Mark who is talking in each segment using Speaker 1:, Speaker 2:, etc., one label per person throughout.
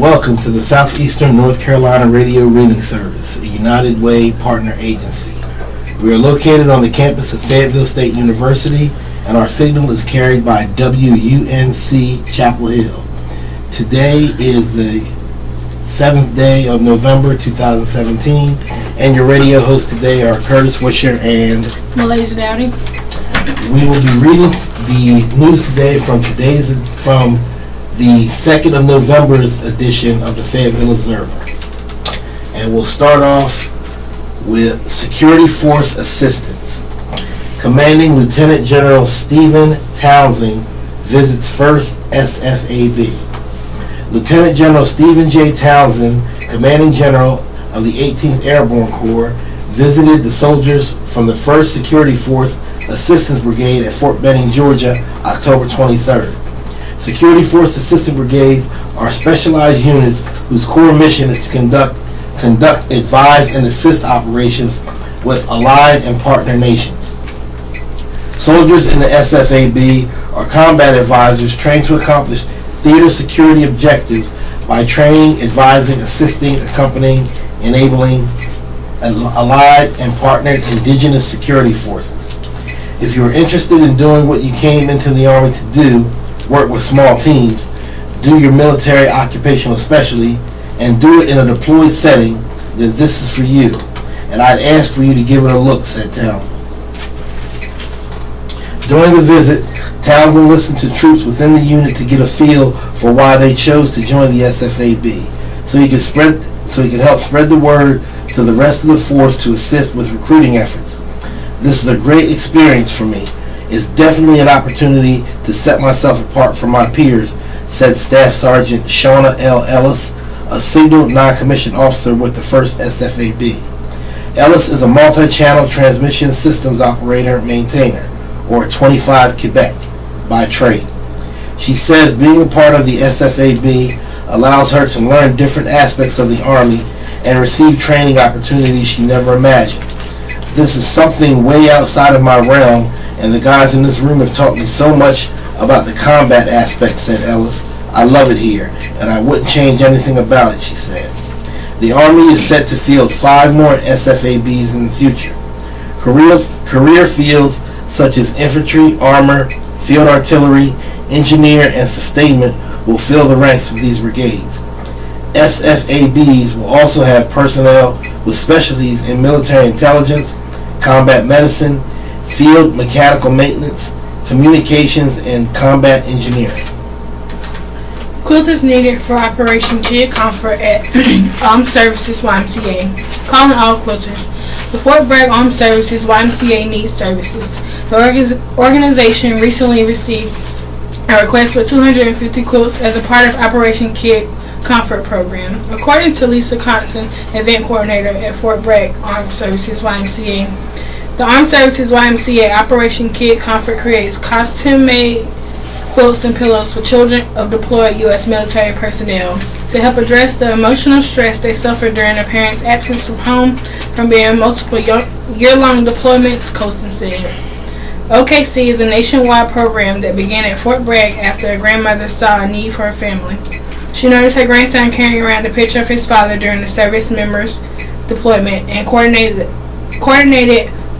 Speaker 1: Welcome to the Southeastern North Carolina Radio Reading Service, a United Way partner agency. We are located on the campus of Fayetteville State University, and our signal is carried by WUNC Chapel Hill. Today is the 7th day of November 2017, and your radio hosts today are Curtis Wisher and
Speaker 2: Malaysia Dowdy.
Speaker 1: We will be reading the news today from the 2nd of November's edition of the Fayetteville Observer. And we'll start off with Security Force Assistance. Commanding Lieutenant General Stephen Townsend visits 1st SFAB. Lieutenant General Stephen J. Townsend, Commanding General of the 18th Airborne Corps, visited the soldiers from the 1st Security Force Assistance Brigade at Fort Benning, Georgia, October 23rd. Security Force Assistance Brigades are specialized units whose core mission is to conduct, advise, and assist operations with allied and partner nations. Soldiers in the SFAB are combat advisors trained to accomplish theater security objectives by training, advising, assisting, accompanying, enabling allied and partnered indigenous security forces. If you are interested in doing what you came into the Army to do, work with small teams, do your military occupational specialty, and do it in a deployed setting, then this is for you. And I'd ask for you to give it a look, said Townsend. During the visit, Townsend listened to troops within the unit to get a feel for why they chose to join the SFAB, so he could help spread the word to the rest of the force to assist with recruiting efforts. This is a great experience for me. It's definitely an opportunity to set myself apart from my peers, said Staff Sergeant Shauna L. Ellis, a signal non-commissioned officer with the 1st SFAB. Ellis is a multi-channel transmission systems operator maintainer, or 25 Quebec, by trade. She says being a part of the SFAB allows her to learn different aspects of the Army and receive training opportunities she never imagined. This is something way outside of my realm, and the guys in this room have taught me so much about the combat aspect, said Ellis. I love it here, and I wouldn't change anything about it, she said. The Army is set to field 5 more SFABs in the future. Career fields such as infantry, armor, field artillery, engineer, and sustainment will fill the ranks of these brigades. SFABs will also have personnel with specialties in military intelligence, combat medicine, field mechanical maintenance, communications, and combat engineering.
Speaker 2: Quilters needed for Operation Kid Comfort at Armed Services YMCA. Calling all quilters. The Fort Bragg Armed Services YMCA needs services. The organization recently received a request for 250 quilts as a part of Operation Kid Comfort program. According to Lisa Conson, event coordinator at Fort Bragg Armed Services YMCA, the Armed Services YMCA Operation Kid Comfort creates custom-made quilts and pillows for children of deployed U.S. military personnel to help address the emotional stress they suffer during their parents' absence from home from being multiple year-long deployments, Colston said. OKC is a nationwide program that began at Fort Bragg after a grandmother saw a need for her family. She noticed her grandson carrying around a picture of his father during the service member's deployment and coordinated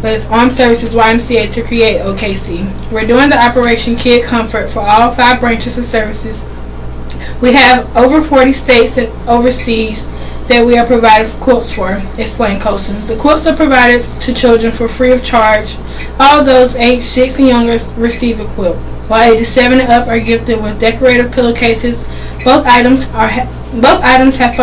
Speaker 2: with Armed Services YMCA to create OKC. We're doing the Operation Kid Comfort for all 5 branches of services. We have over 40 states and overseas that we are providing quilts for, explained Colson. The quilts are provided to children for free of charge. All those aged 6 and younger receive a quilt, while ages 7 and up are gifted with decorative pillowcases. Both items have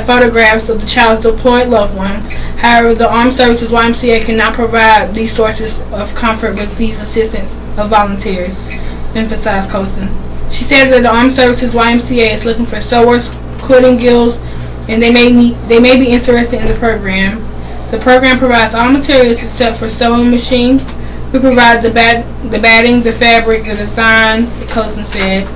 Speaker 2: photographs of the child's deployed loved one. However, the Armed Services YMCA cannot provide these sources of comfort with these assistance of volunteers, emphasized Colson. She said that the Armed Services YMCA is looking for sewers, quilting guilds, and they may be interested in the program. The program provides all materials except for sewing machine. We provide the batting, the fabric, the design, Colson said.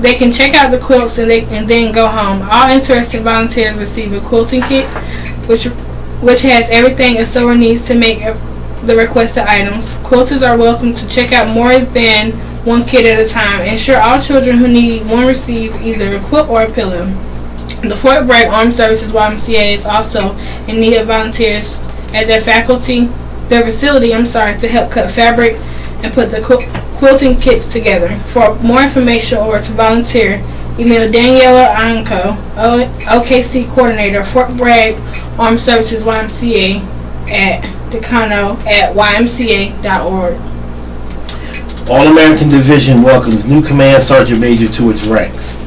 Speaker 2: They can check out the quilts and then go home. All interested volunteers receive a quilting kit, which has everything a sewer needs to make the requested items. Quilters are welcome to check out more than one kid at a time. Ensure all children who need one receive either a quilt or a pillow. The Fort Bragg Armed Services YMCA is also in need of volunteers at their facility to help cut fabric and put the quilting kits together. For more information or to volunteer, email Daniela Anko, OKC Coordinator, Fort Bragg Armed Services YMCA at decano@ymca.org.
Speaker 1: All-American Division welcomes new Command Sergeant Major to its ranks.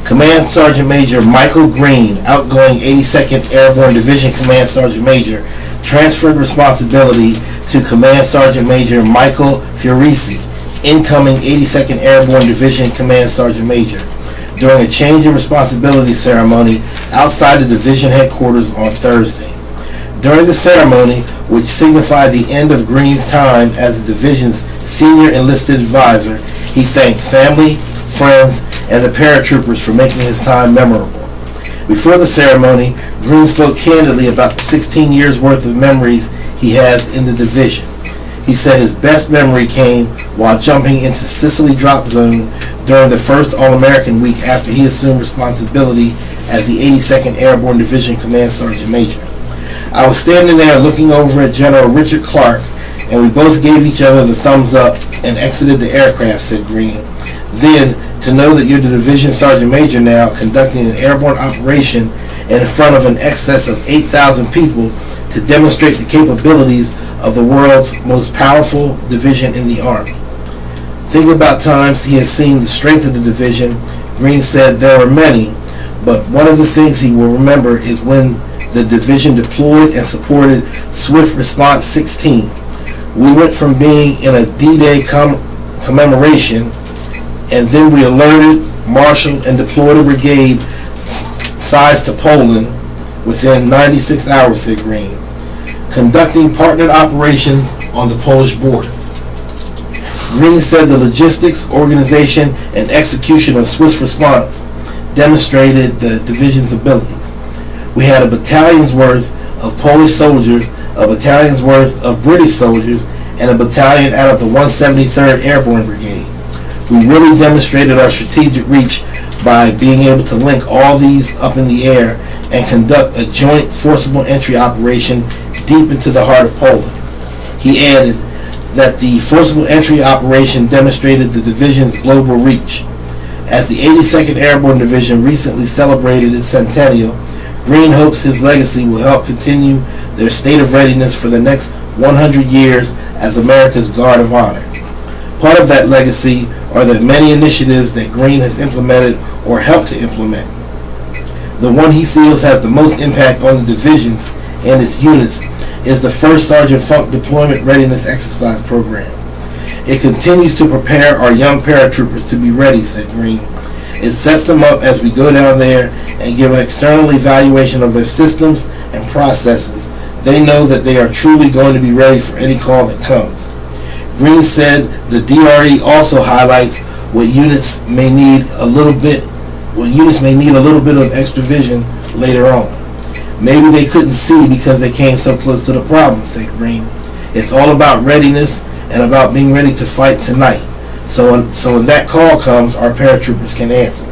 Speaker 1: Command Sergeant Major Michael Green, outgoing 82nd Airborne Division Command Sergeant Major, transferred responsibility to Command Sergeant Major Michael Fiorisi, incoming 82nd Airborne Division Command Sergeant Major, during a change of responsibility ceremony outside the division headquarters on Thursday. During the ceremony, which signified the end of Green's time as the division's senior enlisted advisor, he thanked family, friends, and the paratroopers for making his time memorable. Before the ceremony, Green spoke candidly about the 16 years worth of memories he has in the division. He said his best memory came while jumping into Sicily Drop Zone during the first All-American week after he assumed responsibility as the 82nd Airborne Division Command Sergeant Major. I was standing there looking over at General Richard Clark, and we both gave each other the thumbs up and exited the aircraft, said Green. Then, to know that you're the Division Sergeant Major now, conducting an airborne operation in front of an excess of 8,000 people to demonstrate the capabilities of the world's most powerful division in the Army. Thinking about times he has seen the strength of the division, Green said there were many, but one of the things he will remember is when the division deployed and supported Swift Response 16. We went from being in a D-Day commemoration, and then we alerted, marshaled, and deployed a brigade sized to Poland within 96 hours, said Green, conducting partnered operations on the Polish border. Green said the logistics, organization, and execution of Swift Response demonstrated the division's abilities. We had a battalion's worth of Polish soldiers, a battalion's worth of British soldiers, and a battalion out of the 173rd Airborne Brigade. We really demonstrated our strategic reach by being able to link all these up in the air and conduct a joint forcible entry operation deep into the heart of Poland. He added that the forcible entry operation demonstrated the division's global reach. As the 82nd Airborne Division recently celebrated its centennial, Green hopes his legacy will help continue their state of readiness for the next 100 years as America's Guard of Honor. Part of that legacy are the many initiatives that Green has implemented or helped to implement. The one he feels has the most impact on the divisions and its units is the First Sergeant Funk Deployment Readiness Exercise Program. It continues to prepare our young paratroopers to be ready, said Green. It sets them up as we go down there and give an external evaluation of their systems and processes. They know that they are truly going to be ready for any call that comes. Green said the DRE also highlights what units may need a little bit of extra vision later on. Maybe they couldn't see because they came so close to the problem, said Green. It's all about readiness and about being ready to fight tonight. So when that call comes, our paratroopers can answer.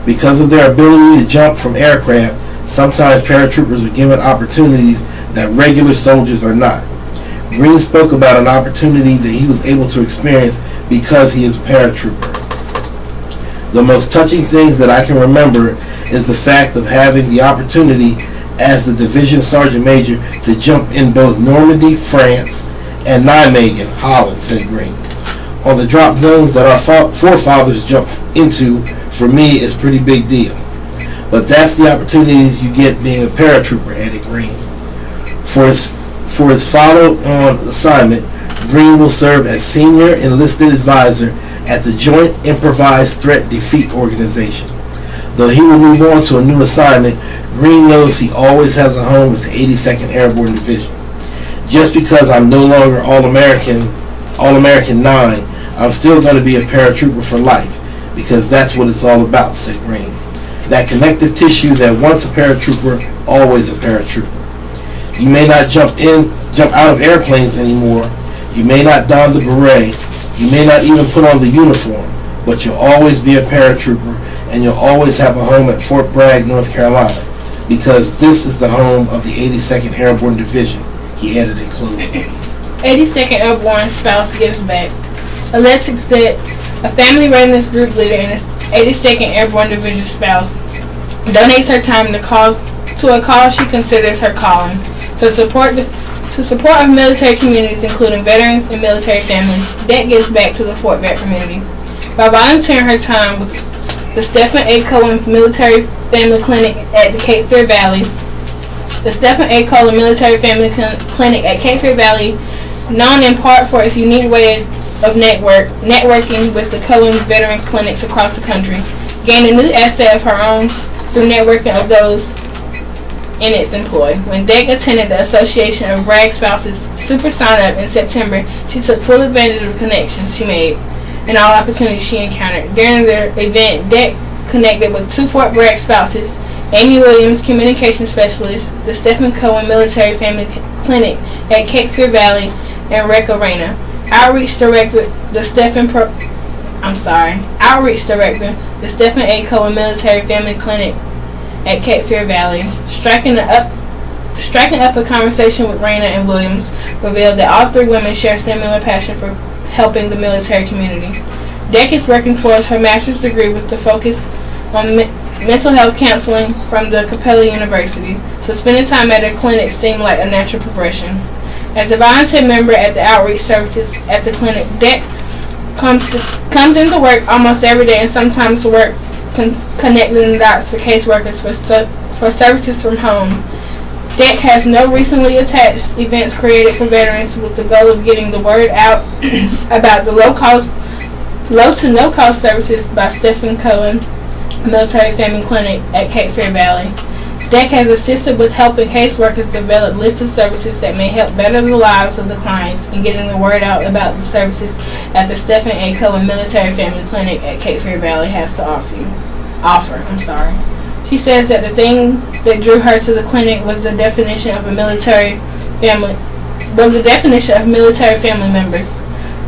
Speaker 1: Because of their ability to jump from aircraft, sometimes paratroopers are given opportunities that regular soldiers are not. Green spoke about an opportunity that he was able to experience because he is a paratrooper. The most touching things that I can remember is the fact of having the opportunity as the Division Sergeant Major to jump in both Normandy, France, and Nijmegen, Holland, said Green. On the drop zones that our forefathers jumped into, for me, is a pretty big deal. But that's the opportunities you get being a paratrooper, added Green. For his follow-on assignment, Green will serve as Senior Enlisted Advisor at the Joint Improvised Threat Defeat Organization. Though he will move on to a new assignment, Green knows he always has a home with the 82nd Airborne Division. Just because I'm no longer All-American 9, I'm still going to be a paratrooper for life, because that's what it's all about, said Green. That connective tissue that once a paratrooper, always a paratrooper. You may not jump out of airplanes anymore. You may not don the beret, You may not even put on the uniform, but you'll always be a paratrooper, and you'll always have a home at Fort Bragg, North Carolina, because this is the home of the 82nd Airborne Division, he added in closing.
Speaker 2: 82nd Airborne spouse gives back. Alexis that a family readiness group leader and his 82nd Airborne Division spouse donates her time to a cause she considers her calling to support of military communities, including veterans and military families. That gives back to the Fort Bragg community by volunteering her time with the Stephen A. Cohen Military Family Clinic at the Cape Fear Valley. The Stephen A. Cohen Military Family Clinic at Cape Fear Valley, known in part for its unique way of networking with the Cohen veteran clinics across the country, gained a new asset of her own through networking of those in its employ. When Deck attended the Association of Bragg Spouses Super Sign-Up in September, she took full advantage of the connections she made and all opportunities she encountered. During the event, Deck connected with 2 Fort Bragg spouses, Amy Williams, communication specialist, the Stephen Cohen Military Family Clinic at Cape Fear Valley, and Rekha Rana, Outreach Director, the Stephen A. Cohen Military Family Clinic at Cape Fear Valley. Striking up a conversation with Rana and Williams revealed that all 3 women share a similar passion for helping the military community. Deck is working towards her master's degree with the focus on mental health counseling from the Capella University, so spending time at a clinic seemed like a natural progression. As a volunteer member at the outreach services at the clinic, Deck comes into work almost every day and sometimes works connecting the dots for caseworkers for services from home. Deck has no recently attached events created for veterans with the goal of getting the word out about the low to no cost services by Stephen Cohen Military Family Clinic at Cape Fear Valley. Deck has assisted with helping caseworkers develop lists of services that may help better the lives of the clients and getting the word out about the services that the Stephen A. Cohen Military Family Clinic at Cape Fear Valley has to offer. She says that the thing that drew her to the clinic was the definition of military family members.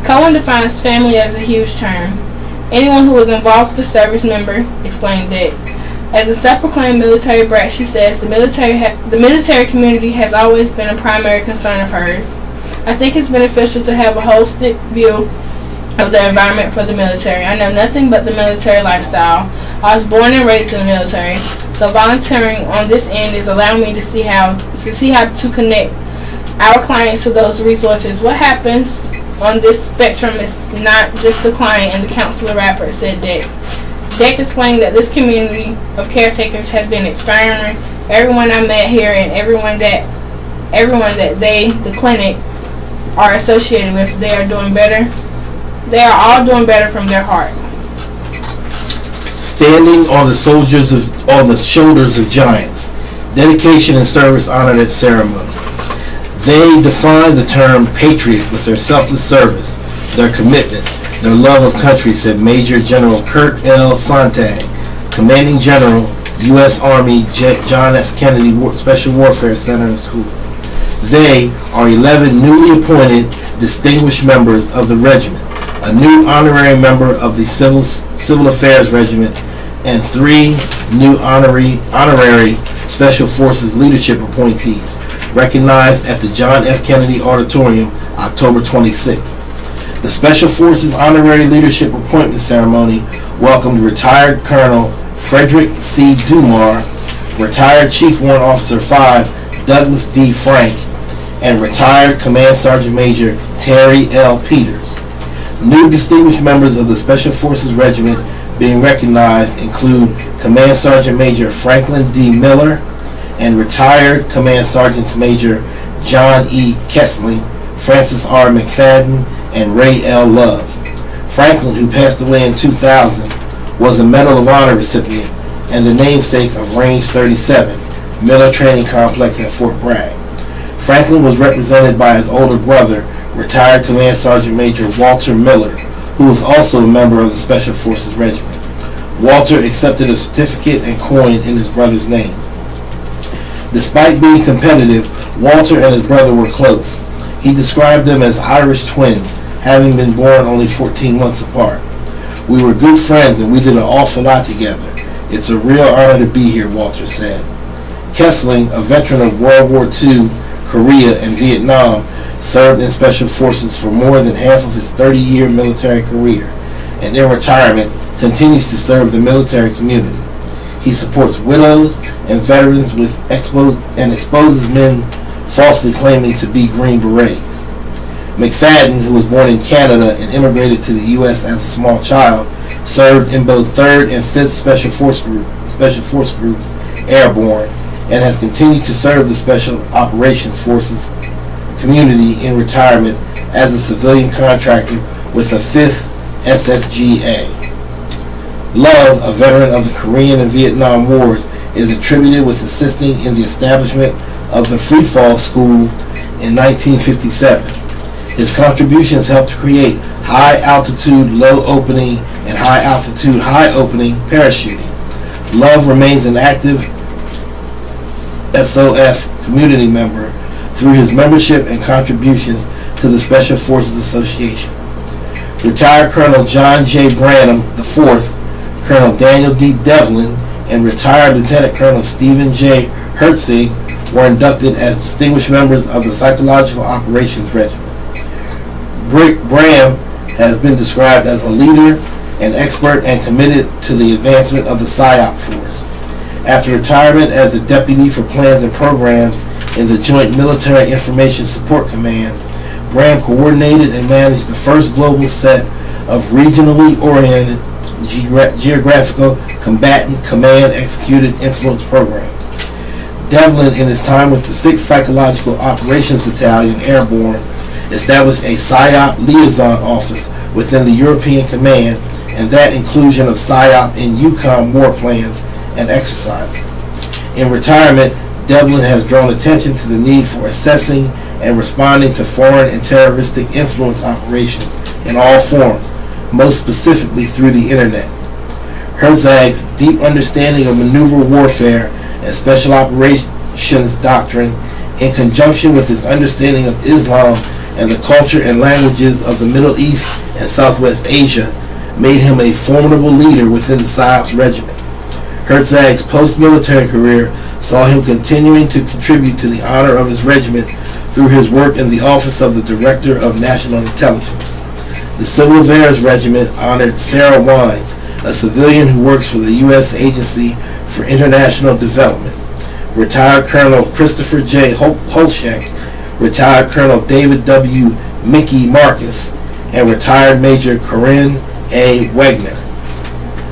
Speaker 2: Cohen defines family as a huge term. Anyone who was involved with the service member, explained Deck. As a self-proclaimed military brat, she says the military community has always been a primary concern of hers. I think it's beneficial to have a holistic view of the environment for the military. I know nothing but the military lifestyle. I was born and raised in the military, so volunteering on this end is allowing me to see how to connect our clients to those resources. What happens on this spectrum is not just the client and the counselor rapper, said Deck. Deck explained that this community of caretakers has been inspiring. Everyone I met here and everyone that the clinic are associated with, they are all doing better from their heart.
Speaker 1: Standing on the shoulders of giants. Dedication and service honored at ceremony. They define the term patriot with their selfless service, their commitment, their love of country, said Major General Kurt L. Sontag, Commanding General, U.S. Army John F. Kennedy Special Warfare Center and School. They are 11 newly appointed distinguished members of the regiment, a new honorary member of the Civil Affairs Regiment, and 3 new honorary Special Forces leadership appointees, recognized at the John F. Kennedy Auditorium, October 26th. The Special Forces Honorary Leadership Appointment Ceremony welcomed retired Colonel Frederick C. Dumar, retired Chief Warrant Officer 5 Douglas D. Frank, and retired Command Sergeant Major Terry L. Peters. New distinguished members of the Special Forces Regiment being recognized include Command Sergeant Major Franklin D. Miller and retired Command Sergeants Major John E. Kessling, Francis R. McFadden, and Ray L. Love. Franklin, who passed away in 2000, was a Medal of Honor recipient and the namesake of Range 37, Miller Training Complex at Fort Bragg. Franklin was represented by his older brother, retired Command Sergeant Major Walter Miller, who was also a member of the Special Forces Regiment. Walter accepted a certificate and coin in his brother's name. Despite being competitive, Walter and his brother were close. He described them as Irish twins, having been born only 14 months apart. We were good friends and we did an awful lot together. It's a real honor to be here, Walter said. Kessling, a veteran of World War II, Korea, and Vietnam, served in Special Forces for more than half of his 30-year military career, and in retirement continues to serve the military community. He supports widows and veterans and exposes men falsely claiming to be Green Berets. McFadden, who was born in Canada and immigrated to the U.S. as a small child, served in both 3rd and 5th Special Force Groups Airborne, and has continued to serve the Special Operations Forces community in retirement as a civilian contractor with the 5th SFGA. Love, a veteran of the Korean and Vietnam Wars, is attributed with assisting in the establishment of the Free Fall School in 1957. His contributions helped to create high-altitude low-opening and high-altitude high-opening parachuting. Love remains an active SOF community member through his membership and contributions to the Special Forces Association. Retired Colonel John J. Branham IV, Colonel Daniel D. Devlin, and retired Lieutenant Colonel Stephen J. Herzig were inducted as distinguished members of the Psychological Operations Regiment. Branham has been described as a leader, an expert, and committed to the advancement of the PSYOP force. After retirement as the Deputy for Plans and Programs in the Joint Military Information Support Command, Branham coordinated and managed the first global set of regionally oriented geographical combatant command executed influence programs. Devlin, in his time with the 6th Psychological Operations Battalion Airborne, established a PSYOP liaison office within the European Command, and that inclusion of PSYOP in EUCOM war plans and exercises. In retirement, Devlin has drawn attention to the need for assessing and responding to foreign and terroristic influence operations in all forms, most specifically through the Internet. Herzig's deep understanding of maneuver warfare and special operations doctrine, in conjunction with his understanding of Islam and the culture and languages of the Middle East and Southwest Asia, made him a formidable leader within the PSYOPs regiment. Herzig's post-military career saw him continuing to contribute to the honor of his regiment through his work in the Office of the Director of National Intelligence. The Civil Affairs Regiment honored Sarah Wines, a civilian who works for the U.S. Agency for International Development, retired Colonel Christopher J. Holschek, retired Colonel David W. Mickey Marcus, and retired Major Corinne A. Wegner.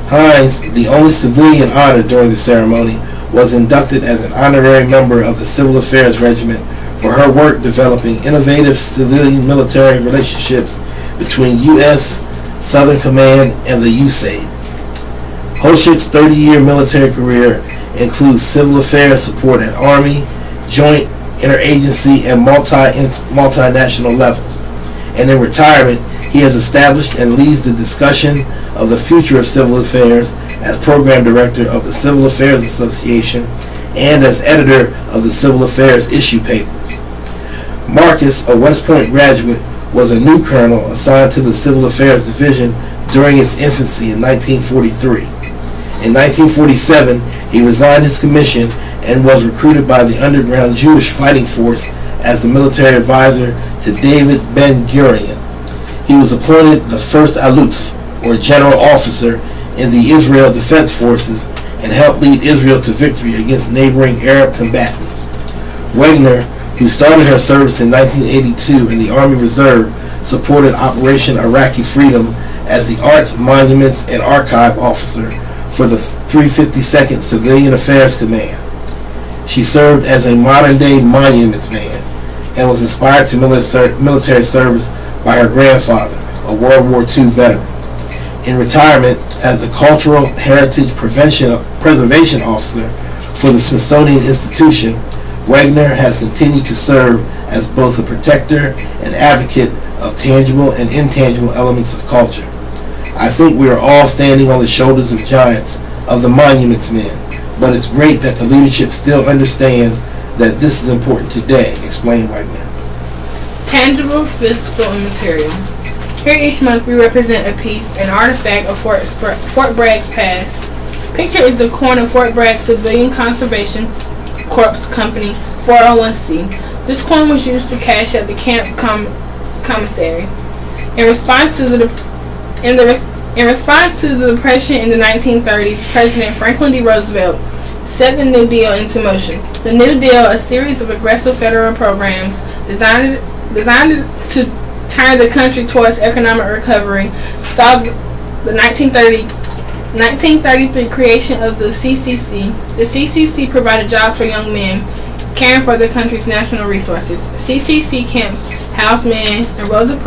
Speaker 1: Hines, the only civilian honored during the ceremony, was inducted as an honorary member of the Civil Affairs Regiment for her work developing innovative civilian-military relationships between U.S. Southern Command and the USAID. Holschek's 30-year military career includes civil affairs support at Army, joint, interagency, and multinational levels. And in retirement, he has established and leads the discussion of the future of civil affairs as program director of the Civil Affairs Association and as editor of the Civil Affairs issue papers. Marcus, a West Point graduate, was a new colonel assigned to the Civil Affairs Division during its infancy in 1943. In 1947, he resigned his commission and was recruited by the underground Jewish fighting force as the military advisor to David Ben-Gurion. He was appointed the first Aluf, or general officer, in the Israel Defense Forces and helped lead Israel to victory against neighboring Arab combatants. Wegner, who started her service in 1982 in the Army Reserve, supported Operation Iraqi Freedom as the Arts, Monuments, and Archive Officer for the 352nd Civilian Affairs Command. She served as a modern-day monuments man and was inspired to military service by her grandfather, a World War II veteran. In retirement as a Cultural Heritage Preservation Officer for the Smithsonian Institution, Wegner has continued to serve as both a protector and advocate of tangible and intangible elements of culture. I think we are all standing on the shoulders of giants, of the monuments men, but it's great that the leadership still understands that this is important today, explained Wegner.
Speaker 2: Tangible, physical, and material. Here each month we represent a piece, an artifact of Fort Bragg's past. Picture is the coin of Fort Bragg Civilian Conservation Corps Company 401c. This coin was used to cash at the camp commissary. In response to the Depression in the 1930s, President Franklin D. Roosevelt set the New Deal into motion. The New Deal, a series of aggressive federal programs designed to turn the country towards economic recovery, saw the 1933 creation of the CCC. The CCC provided jobs for young men, caring for the country's national resources. CCC camps housed men enrolled in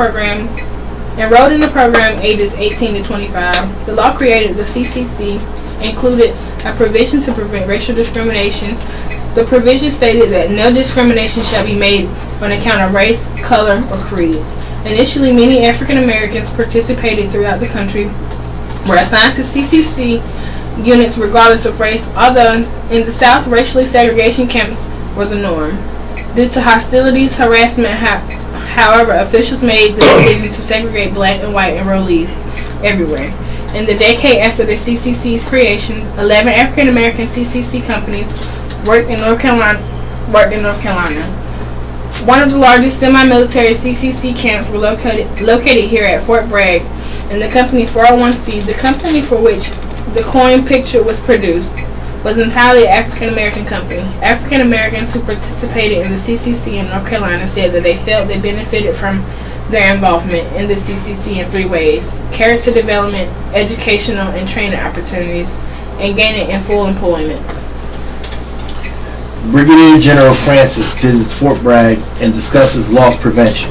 Speaker 2: the program ages 18 to 25. The law created the CCC included a provision to prevent racial discrimination. The provision stated that no discrimination shall be made on account of race, color, or creed. Initially, many African Americans participated throughout the country, were assigned to CCC units regardless of race, although in the South, racially segregation camps were the norm. Due to hostilities, harassment, however, officials made the decision to segregate black and white enrollees everywhere. In the decade after the CCC's creation, 11 African American CCC companies worked in North Carolina. One of the largest semi-military CCC camps were located here at Fort Bragg, and the company 401c, the company for which the coin picture was produced, was entirely an African American company. African Americans who participated in the CCC in North Carolina said that they felt they benefited from their involvement in the CCC in three ways: character development, educational and training opportunities, and gaining in full employment.
Speaker 1: Brigadier General Francis visits Fort Bragg and discusses loss prevention.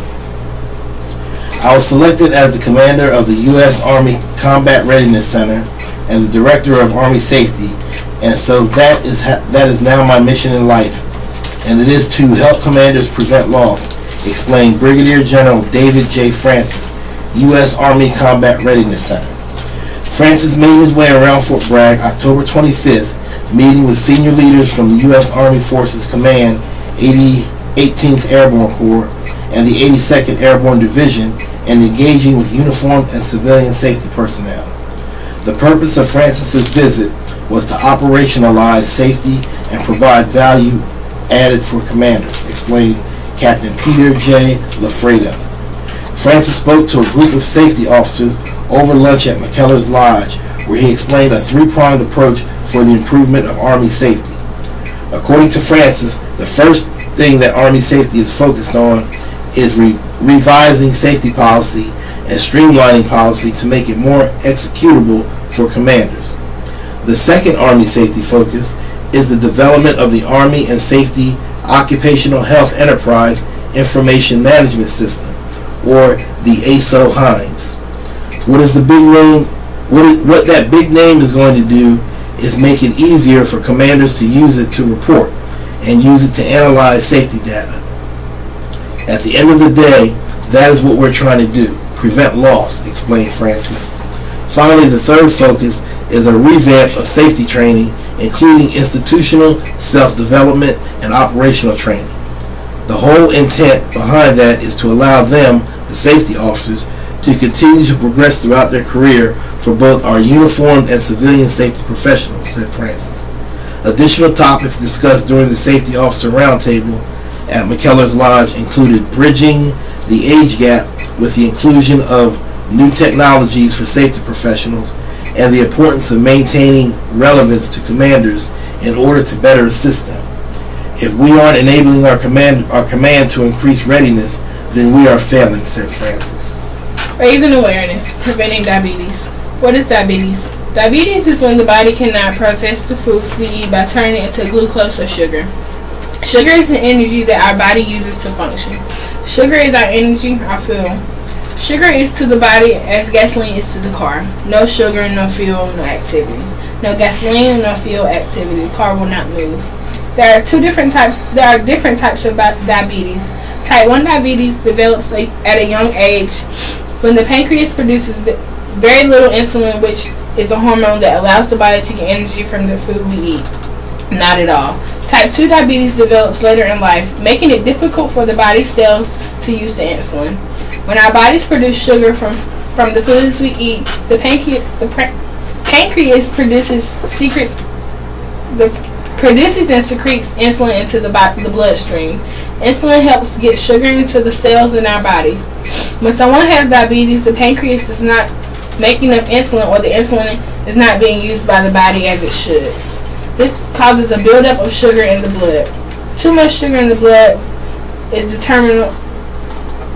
Speaker 1: I was selected as the commander of the U.S. Army Combat Readiness Center and the director of Army Safety, and so that is now my mission in life, and it is to help commanders prevent loss, explained Brigadier General David J. Francis, U.S. Army Combat Readiness Center. Francis made his way around Fort Bragg October 25th, meeting with senior leaders from the U.S. Army Forces Command 18th Airborne Corps and the 82nd Airborne Division, and engaging with uniformed and civilian safety personnel. The purpose of Francis's visit was to operationalize safety and provide value added for commanders, explained Captain Peter J. Lafredo. Francis spoke to a group of safety officers over lunch at McKellar's Lodge, where he explained a three-pronged approach for the improvement of Army safety. According to Francis, the first thing that Army safety is focused on is revising safety policy and streamlining policy to make it more executable for commanders. The second Army safety focus is the development of the Army and Safety Occupational Health Enterprise Information Management System, or the ASO-HIMSS. What that big name is going to do is make it easier for commanders to use it to report and use it to analyze safety data. At the end of the day, that is what we're trying to do, prevent loss, explained Francis. Finally, the third focus is a revamp of safety training, including institutional, self-development, and operational training. The whole intent behind that is to allow them, the safety officers, to continue to progress throughout their career for both our uniformed and civilian safety professionals, said Francis. Additional topics discussed during the Safety Officer Roundtable at McKellar's Lodge included bridging the age gap with the inclusion of new technologies for safety professionals and the importance of maintaining relevance to commanders in order to better assist them. If we aren't enabling our command to increase readiness, then we are failing, said Francis.
Speaker 2: Raising awareness, preventing diabetes. What is diabetes? Diabetes is when the body cannot process the foods we eat by turning it into glucose or sugar. Sugar is the energy that our body uses to function. Sugar is our energy, our fuel. Sugar is to the body as gasoline is to the car. No sugar, no fuel, no activity. No gasoline, no fuel, activity. The car will not move. There are different types of diabetes. Type 1 diabetes develops at a young age when the pancreas produces very little insulin, which is a hormone that allows the body to get energy from the food we eat. Not at all. Type 2 diabetes develops later in life, making it difficult for the body's cells to use the insulin. When our bodies produce sugar from the foods we eat, the pancreas produces and secretes insulin into the bloodstream. Insulin helps get sugar into the cells in our bodies. When someone has diabetes, the pancreas is not making enough insulin, or the insulin is not being used by the body as it should. This causes a buildup of sugar in the blood. Too much sugar in the blood is determinal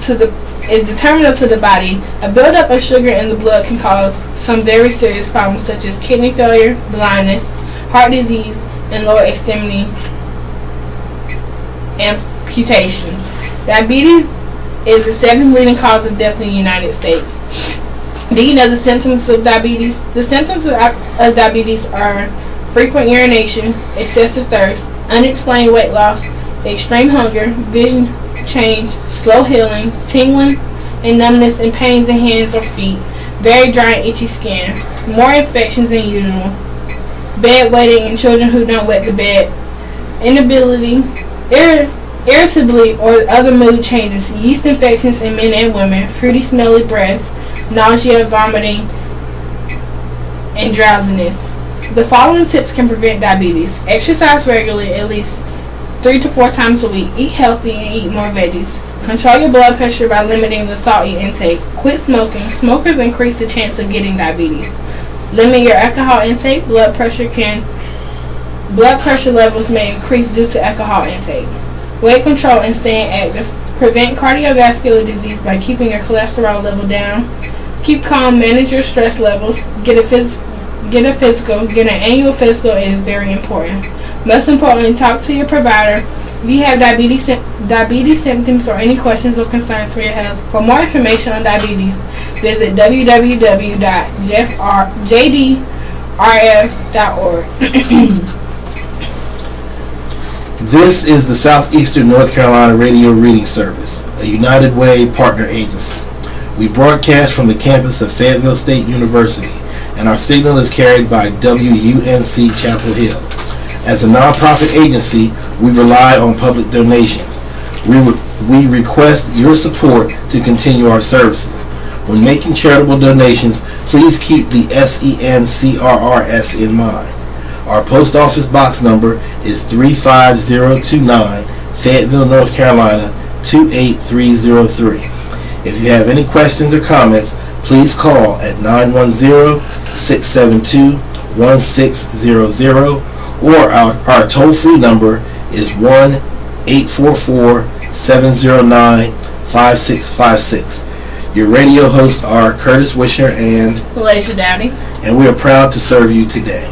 Speaker 2: to the body. A buildup of sugar in the blood can cause some very serious problems, such as kidney failure, blindness, heart disease, and lower extremity amputations. Diabetes is the second leading cause of death in the United States. Do you know the symptoms of diabetes? The symptoms of diabetes are frequent urination, excessive thirst, unexplained weight loss, extreme hunger, vision change, slow healing, tingling and numbness and pains in hands or feet, very dry and itchy skin, more infections than usual, bedwetting in children who don't wet the bed, inability, irritability or other mood changes, yeast infections in men and women, fruity smelly breath, nausea, vomiting, and drowsiness. The following tips can prevent diabetes. Exercise regularly, at least 3 to 4 times a week. Eat healthy and eat more veggies. Control your blood pressure by limiting the salt you intake. Quit smoking. Smokers increase the chance of getting diabetes. Limit your alcohol intake. Blood pressure levels may increase due to alcohol intake. Weight control and staying active. Prevent cardiovascular disease by keeping your cholesterol level down. Keep calm. Manage your stress levels. Get an annual physical. It is very important. Most importantly, talk to your provider if you have diabetes symptoms or any questions or concerns for your health. For more information on diabetes, visit www.jdrf.org.
Speaker 1: This is the Southeastern North Carolina Radio Reading Service, a United Way partner agency. We broadcast from the campus of Fayetteville State University, and our signal is carried by WUNC Chapel Hill. As a nonprofit agency, we rely on public donations. We request your support to continue our services. When making charitable donations, please keep the SENCRRS in mind. Our post office box number is 35029, Fayetteville, North Carolina 28303. If you have any questions or comments, please call at 910-672-1600, or our toll-free number is 1-844-709-5656. Your radio hosts are Curtis Wisher and
Speaker 2: Malaysia Dowdy,
Speaker 1: and we are proud to serve you today.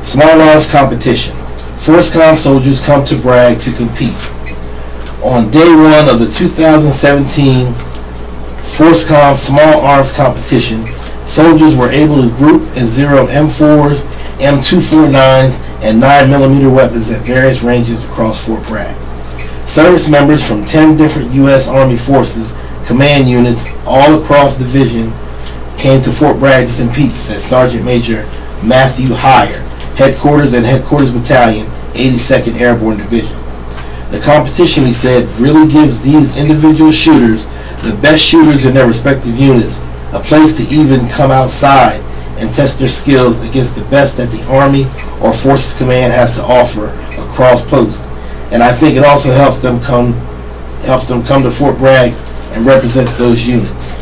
Speaker 1: Small Arms Competition. FORSCOM soldiers come to Bragg to compete. On day one of the 2017 FORSCOM Small Arms Competition, soldiers were able to group and zero M4s, M249s, and 9mm weapons at various ranges across Fort Bragg. Service members from 10 different U.S. Army forces, command units all across division came to Fort Bragg to compete, said Sergeant Major Matthew Heyer, Headquarters and Headquarters Battalion, 82nd Airborne Division. The competition, he said, really gives these individual shooters, the best shooters in their respective units, a place to even come outside and test their skills against the best that the Army or Forces Command has to offer across post. And I think it also helps them come to Fort Bragg and represent those units.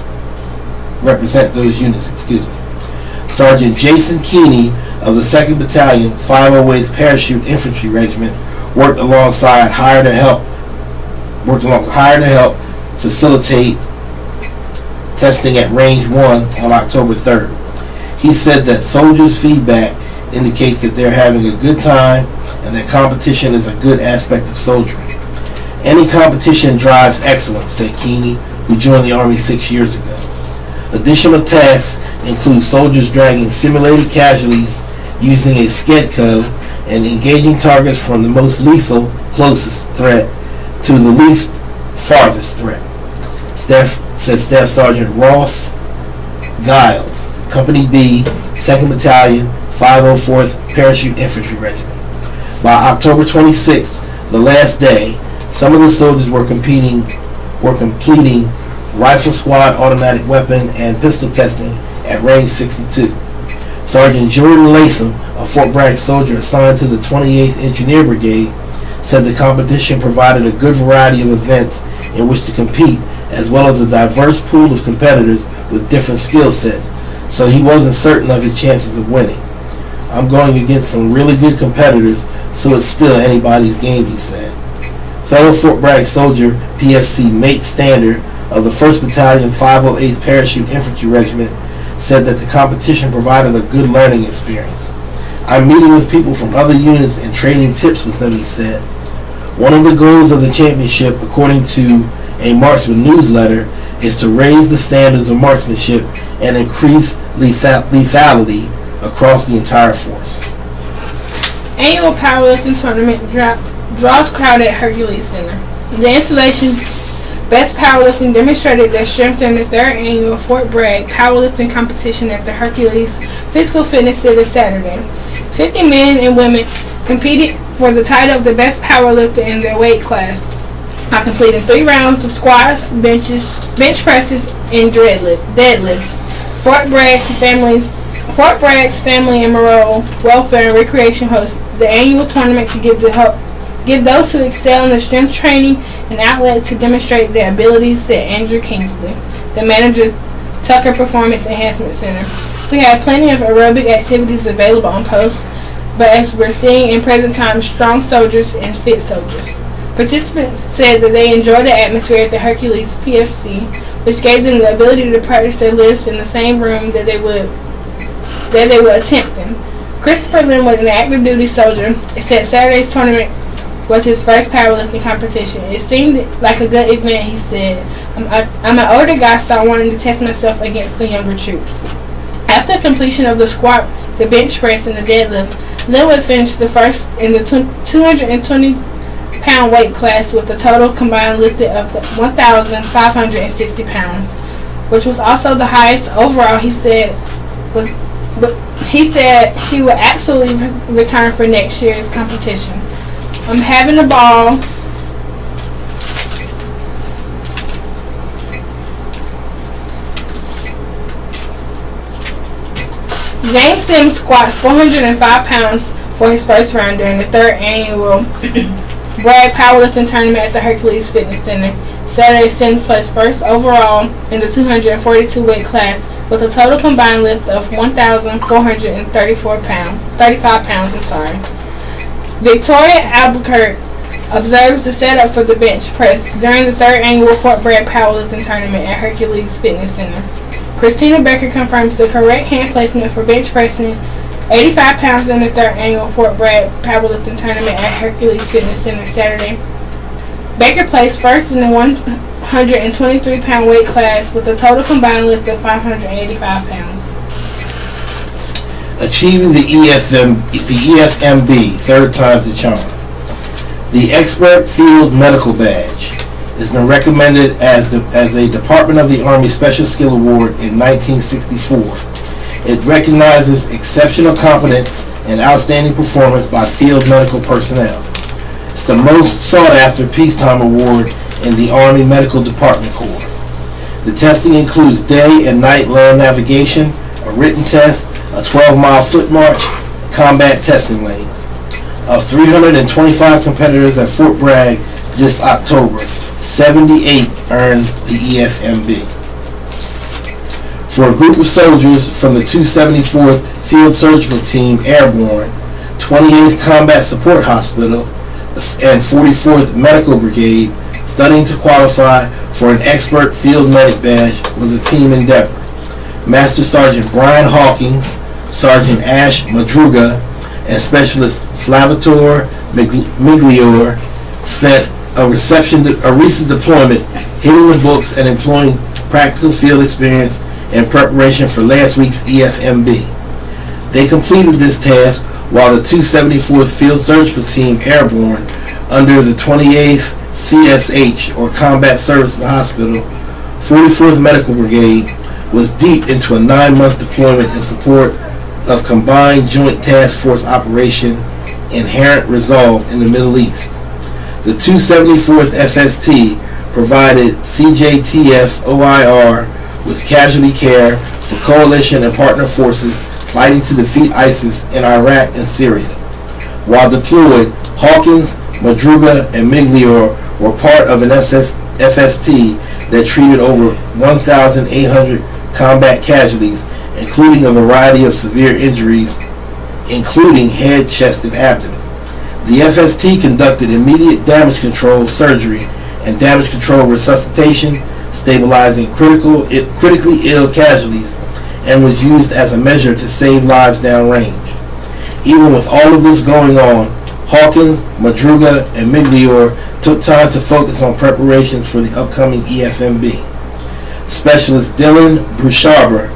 Speaker 1: Sergeant Jason Keeney of the 2nd Battalion, 508th Parachute Infantry Regiment, worked alongside Heyer to help facilitate testing at Range 1 on October 3rd. He said that soldiers' feedback indicates that they're having a good time and that competition is a good aspect of soldiering. Any competition drives excellence, said Keeney, who joined the Army 6 years ago. Additional tasks include soldiers dragging simulated casualties using a SCEDCO and engaging targets from the most lethal closest threat to the least farthest threat, said Staff Sergeant Ross Giles, Company B, 2nd Battalion, 504th Parachute Infantry Regiment. By October 26th, the last day, Some of the soldiers were completing rifle squad automatic weapon and pistol testing at range 62. Sergeant Jordan Latham, a Fort Bragg soldier assigned to the 28th Engineer Brigade, said the competition provided a good variety of events in which to compete, as well as a diverse pool of competitors with different skill sets, so he wasn't certain of his chances of winning. I'm going against some really good competitors, so it's still anybody's game, he said. Fellow Fort Bragg soldier PFC Mate Stander of the 1st Battalion 508th Parachute Infantry Regiment said that the competition provided a good learning experience. I'm meeting with people from other units and trading tips with them, he said. One of the goals of the championship, according to a marksman newsletter, is to raise the standards of marksmanship and increase lethality across the entire force.
Speaker 2: Annual powerlifting tournament draws crowd at Hercules Center. The installation Best Powerlifting demonstrated their strength in the 3rd annual Fort Bragg powerlifting competition at the Hercules Physical Fitness Center Saturday. 50 men and women competed for the title of the best powerlifter in their weight class by completing 3 rounds of squats, bench presses, and deadlifts. Fort Bragg's Family and Morale Welfare and Recreation hosts the annual tournament to give those who excel in the strength training an outlet to demonstrate their abilities, said Andrew Kingsley, the manager, Tucker Performance Enhancement Center. We have plenty of aerobic activities available on post, but as we're seeing in present time, strong soldiers and fit soldiers. Participants said that they enjoyed the atmosphere at the Hercules PFC, which gave them the ability to practice their lifts in the same room that they would attempt them. Christopher Linwood, an active duty soldier, said Saturday's tournament was his first powerlifting competition. It seemed like a good event, he said. I'm an older guy, so I wanted to test myself against the younger troops. After completion of the squat, the bench press, and the deadlift, Linwood finished the first in the 220-pound weight class with a total combined lifted of 1,560 pounds, which was also the highest overall. He said he would absolutely return for next year's competition. I'm having a ball. James Sims squats 405 pounds for his first round during the 3rd annual Bragg Powerlifting Tournament at the Hercules Fitness Center. Saturday, Sims placed first overall in the 242 weight class with a total combined lift of 1,435 pounds. Victoria Albuquerque observes the setup for the bench press during the 3rd annual Fort Bragg Powerlifting Tournament at Hercules Fitness Center. Christina Becker confirms the correct hand placement for bench pressing 85 pounds in the 3rd annual Fort Bragg Powerlifting Tournament at Hercules Fitness Center Saturday. Baker placed first in the 123-pound weight class with a total combined lift of 585 pounds.
Speaker 1: Achieving the EFMB, 3rd time's the charm. The Expert Field Medical Badge has been recommended as a Department of the Army Special Skill Award in 1964. It recognizes exceptional competence and outstanding performance by field medical personnel. It's the most sought-after peacetime award in the Army Medical Department Corps. The testing includes day and night land navigation, a written test, a 12-mile foot march, combat testing lanes. Of 325 competitors at Fort Bragg this October, 78 earned the EFMB. For a group of soldiers from the 274th Field Surgical Team Airborne, 28th Combat Support Hospital, and 44th Medical Brigade, studying to qualify for an Expert Field Medic Badge was a team endeavor. Master Sergeant Brian Hawkins, Sergeant Ash Madruga, and Specialist Salvatore Migliore spent a recent deployment hitting the books and employing practical field experience in preparation for last week's EFMB. They completed this task while the 274th Field Surgical Team Airborne under the 28th CSH, or Combat Services Hospital, 44th Medical Brigade was deep into a 9-month deployment in support of Combined Joint Task Force Operation Inherent Resolve in the Middle East. The 274th FST provided CJTF OIR with casualty care for coalition and partner forces fighting to defeat ISIS in Iraq and Syria. While deployed, Hawkins, Madruga, and Migliore were part of an FST that treated over 1,800 combat casualties, including a variety of severe injuries, including head, chest, and abdomen. The FST conducted immediate damage control surgery and damage control resuscitation, stabilizing critically ill casualties, and was used as a measure to save lives downrange. Even with all of this going on, Hawkins, Madruga, and Migliore took time to focus on preparations for the upcoming EFMB. Specialist Dylan Brushaber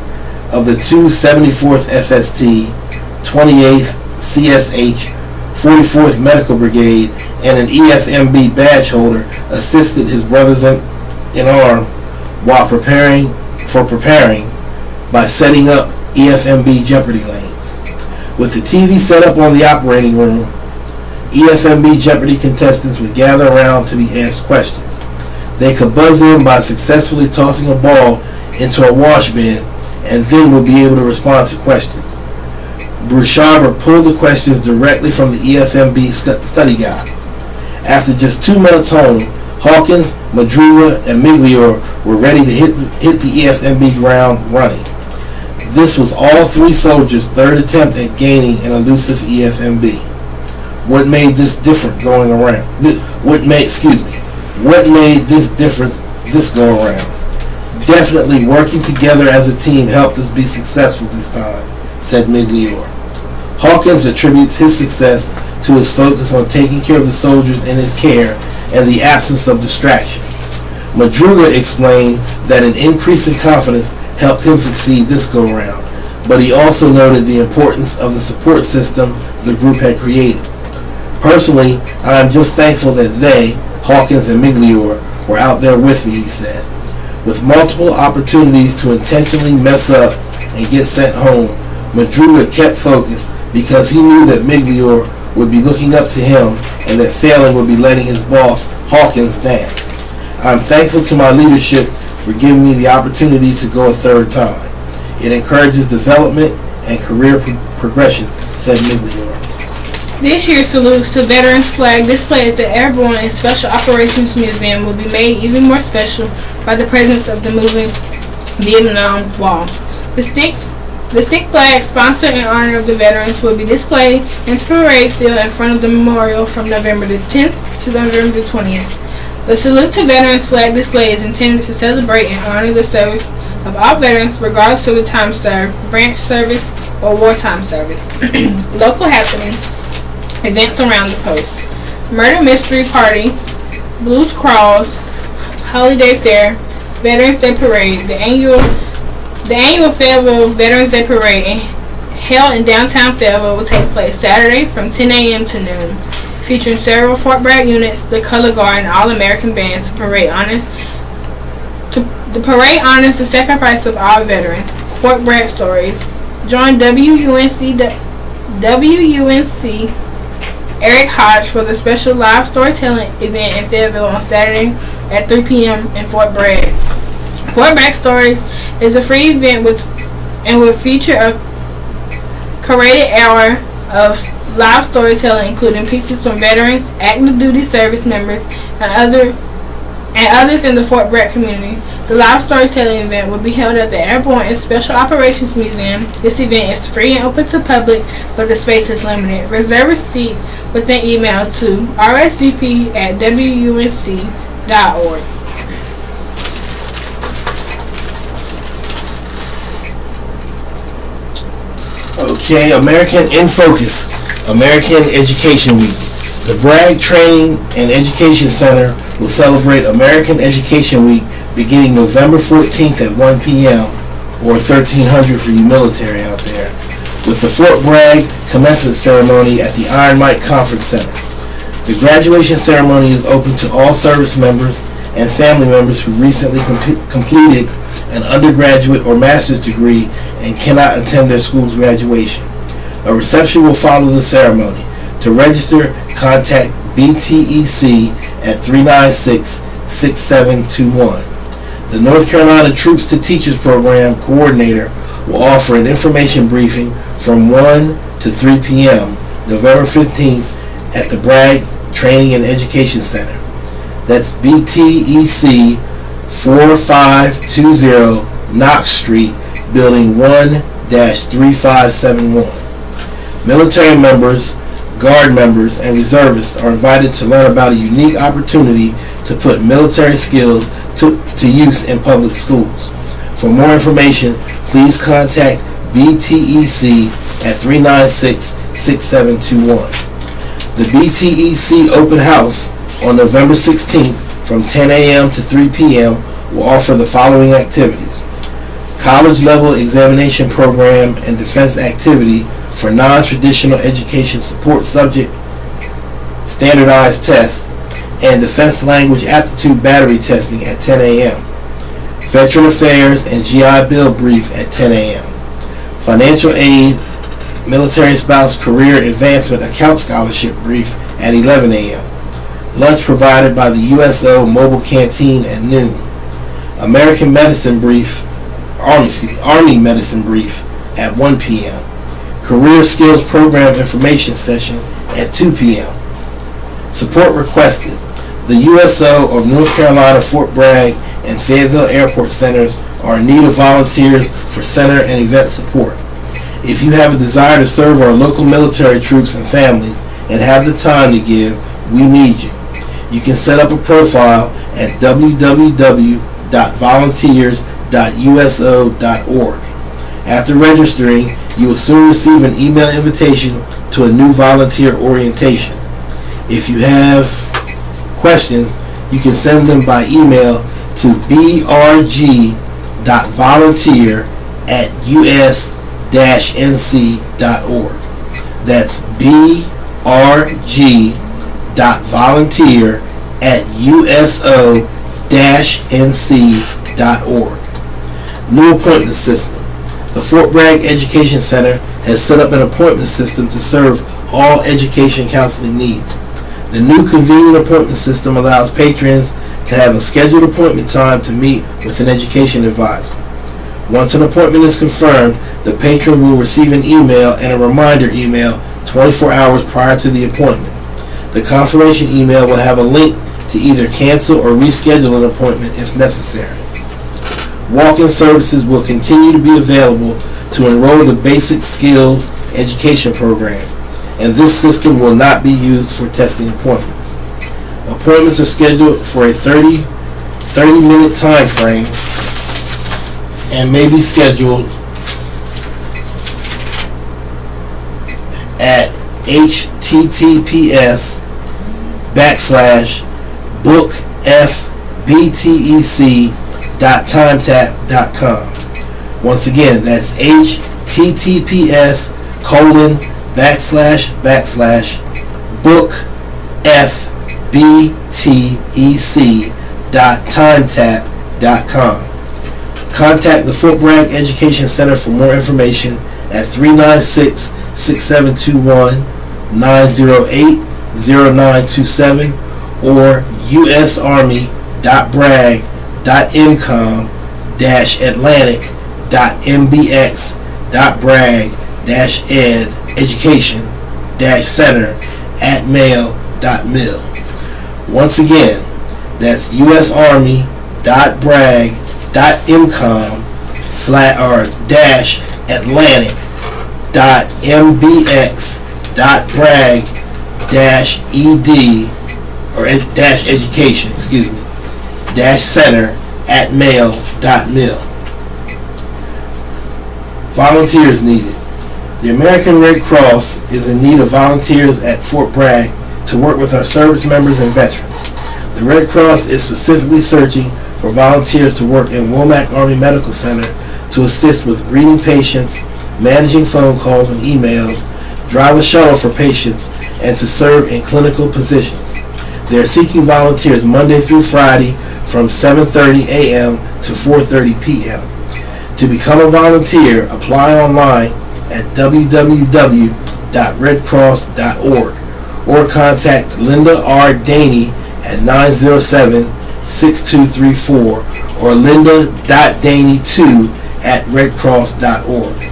Speaker 1: of the 274th FST, 28th CSH, 44th Medical Brigade, and an EFMB badge holder assisted his brothers in arms while preparing by setting up EFMB Jeopardy lanes. With the TV set up on the operating room, EFMB Jeopardy contestants would gather around to be asked questions. They could buzz in by successfully tossing a ball into a wash bin and then would be able to respond to questions. Brushaber pulled the questions directly from the EFMB study guide. After just 2 minutes home, Hawkins, Madruga, and Migliore were ready to hit the EFMB ground running. This was all three soldiers' third attempt at gaining an elusive EFMB. What made this different going around? What made this difference this go around? Definitely working together as a team helped us be successful this time, said Migliore. Hawkins attributes his success to his focus on taking care of the soldiers in his care and the absence of distraction. Madruga explained that an increase in confidence helped him succeed this go-round, but he also noted the importance of the support system the group had created. Personally, I am just thankful that they, Hawkins and Migliore, were out there with me, he said. With multiple opportunities to intentionally mess up and get sent home, Madruga kept focused because he knew that Migliore would be looking up to him and that failing would be letting his boss, Hawkins, down. I am thankful to my leadership for giving me the opportunity to go a third time. It encourages development and career progression, said Migliore.
Speaker 2: This year's salutes to Veterans flag display at the Airborne and Special Operations Museum will be made even more special by the presence of the moving Vietnam Wall. The stick flag, sponsored in honor of the veterans, will be displayed in the parade field in front of the memorial from November the 10th to November the 20th. The Salute to Veterans flag display is intended to celebrate and honor the service of all veterans regardless of the time served, branch service, or wartime service. Local happenings, events around the post: Murder Mystery Party, Blues Crawls, Holiday Fair, Veterans Day Parade. The annual Fayetteville Veterans Day Parade held in downtown Fayetteville will take place Saturday from 10 a.m. to noon, featuring several Fort Bragg units, the Color Guard, and All-American bands. The parade honors the sacrifice of all veterans. Fort Bragg stories. Join WUNC Eric Hodge for the special live storytelling event in Fayetteville on Saturday at 3 p.m. in Fort Bragg. Fort Bragg Stories is a free event and will feature a curated hour of live storytelling, including pieces from veterans, active duty service members, and others in the Fort Bragg community. The live storytelling event will be held at the Airborne and Special Operations Museum. This event is free and open to public, but the space is limited. Reserve a seat with an email to rsvp@wunc.org.
Speaker 1: Okay, American in Focus, American Education Week. The Bragg Training and Education Center will celebrate American Education Week beginning November 14th at 1 p.m. or 1300 for you military out there, with the Fort Bragg commencement ceremony at the Iron Mike Conference Center. The graduation ceremony is open to all service members and family members who recently completed an undergraduate or master's degree and cannot attend their school's graduation. A reception will follow the ceremony. To register, contact BTEC at 396-6721. The North Carolina Troops to Teachers Program Coordinator will offer an information briefing from 1 to 3 p.m. November 15th at the Bragg Training and Education Center. That's BTEC 4520 Knox Street, Building 1-3571. Military members, Guard members, and reservists are invited to learn about a unique opportunity to put military skills to use in public schools. For more information, please contact BTEC at 396-6721. The BTEC Open House on November 16th from 10 a.m. to 3 p.m. will offer the following activities: college level examination program and defense activity for non-traditional education support subject standardized test, and defense language aptitude battery testing at 10 a.m. Veteran Affairs and GI Bill brief at 10 a.m. Financial aid, military spouse career advancement account scholarship brief at 11 a.m. Lunch provided by the USO mobile canteen at noon. Army medicine brief at 1 p.m. Career skills program information session at 2 p.m. Support requested. The USO of North Carolina Fort Bragg and Fayetteville Airport Centers are in need of volunteers for center and event support. If you have a desire to serve our local military troops and families and have the time to give, we need you. You can set up a profile at www.volunteers.uso.org. After registering, you will soon receive an email invitation to a new volunteer orientation. If you have questions, you can send them by email to brg.volunteer@us-nc.org. That's brg.volunteer@uso-nc.org. New appointment system. The Fort Bragg Education Center has set up an appointment system to serve all education counseling needs. The new convenient appointment system allows patrons to have a scheduled appointment time to meet with an education advisor. Once an appointment is confirmed, the patron will receive an email and a reminder email 24 hours prior to the appointment. The confirmation email will have a link to either cancel or reschedule an appointment if necessary. Walk-in services will continue to be available to enroll the Basic Skills Education Program, and this system will not be used for testing appointments. Appointments are scheduled for a 30-minute time frame and may be scheduled at https://bookfbtec.timetap.com. Once again, that's https://bookfbtec.timetap.com. Contact the Fort Bragg Education Center for more information at 396-6721, 908-0927, or usarmy.bragg.mbx.brag-ed-education-center@mail.mil. Once again, that's usarmy.bragg.mbx.brag-ed-center@mail.mil. Volunteers needed. The American Red Cross is in need of volunteers at Fort Bragg to work with our service members and veterans. The Red Cross is specifically searching for volunteers to work in Womack Army Medical Center to assist with greeting patients, managing phone calls and emails, drive a shuttle for patients, and to serve in clinical positions. They are seeking volunteers Monday through Friday from 7:30 a.m. to 4:30 p.m. To become a volunteer, apply online at www.redcross.org or contact Linda R. Daney at 907-6234 or linda.daney2 at redcross.org.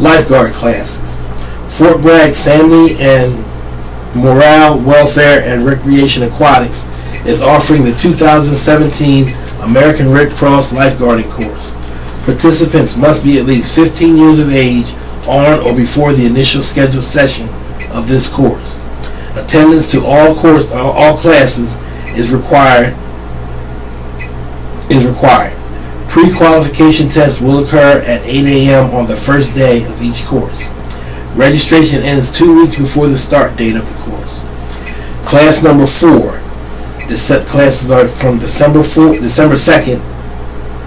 Speaker 1: Lifeguard classes. Fort Bragg Family and Morale, Welfare, and Recreation Aquatics is offering the 2017 American Red Cross Lifeguarding Course. Participants must be at least 15 years of age on or before the initial scheduled session of this course. Attendance to all classes is required. Pre-qualification tests will occur at 8 a.m. on the first day of each course. Registration ends 2 weeks before the start date of the course. Class number 4. The set classes are from December 2nd,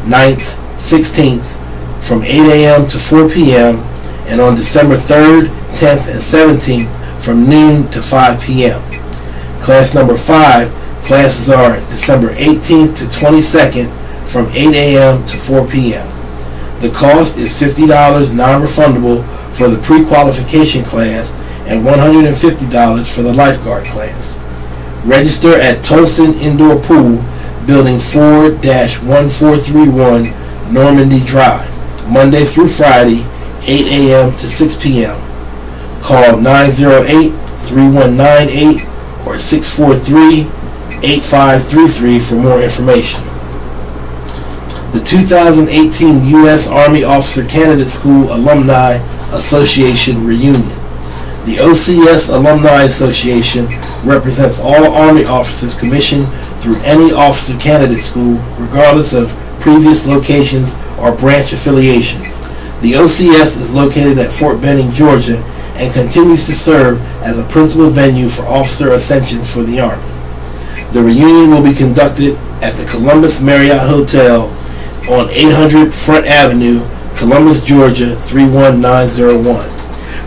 Speaker 1: 9th, 16th from 8 a.m. to 4 p.m. and on December 3rd, 10th, and 17th from noon to 5 p.m. Class number 5, classes are December 18th to 22nd from 8 a.m. to 4 p.m. The cost is $50 non-refundable for the pre-qualification class and $150 for the lifeguard class. Register at Tolson Indoor Pool, Building 4-1431, Normandy Drive, Monday through Friday, 8 a.m. to 6 p.m. Call 908-3198 or 643-8533 for more information. The 2018 U.S. Army Officer Candidate School Alumni Association Reunion. The OCS Alumni Association represents all Army officers commissioned through any officer candidate school, regardless of previous locations or branch affiliation. The OCS is located at Fort Benning, Georgia, and continues to serve as a principal venue for officer ascensions for the Army. The reunion will be conducted at the Columbus Marriott Hotel on 800 Front Avenue, Columbus, Georgia 31901.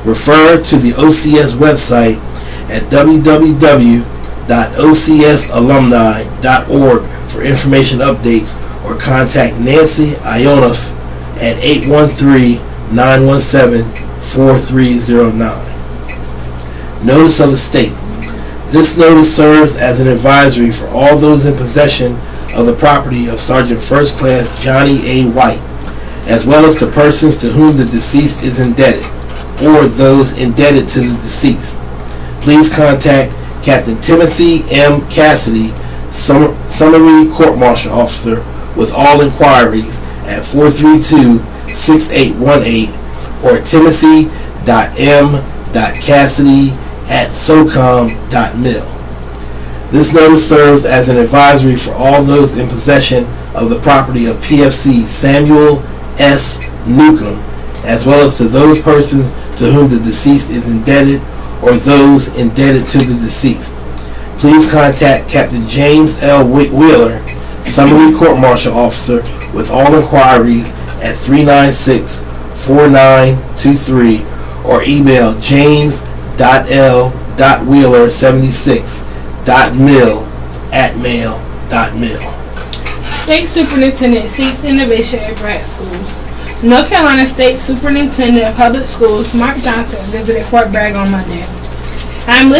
Speaker 1: Refer to the OCS website at www.ocsalumni.org for information updates or contact Nancy Ionoff at 813-917-4309. Notice of estate. This notice serves as an advisory for all those in possession of the property of Sergeant First Class Johnny A. White, as well as to persons to whom the deceased is indebted, or those indebted to the deceased. Please contact Captain Timothy M. Cassidy, Summary Court Martial Officer, with all inquiries at 432-6818 or timothy.m.cassidy@socom.mil. This notice serves as an advisory for all those in possession of the property of PFC Samuel S. Newcomb, as well as to those persons to whom the deceased is indebted or those indebted to the deceased. Please contact Captain James L. Wheeler, Summary Court Martial Officer, with all inquiries at 396-4923 or email james.l.wheeler76.mil@mail.mil.
Speaker 2: State Superintendent seeks innovation at Bragg Schools. North Carolina State Superintendent of Public Schools Mark Johnson visited Fort Bragg on Monday. I'm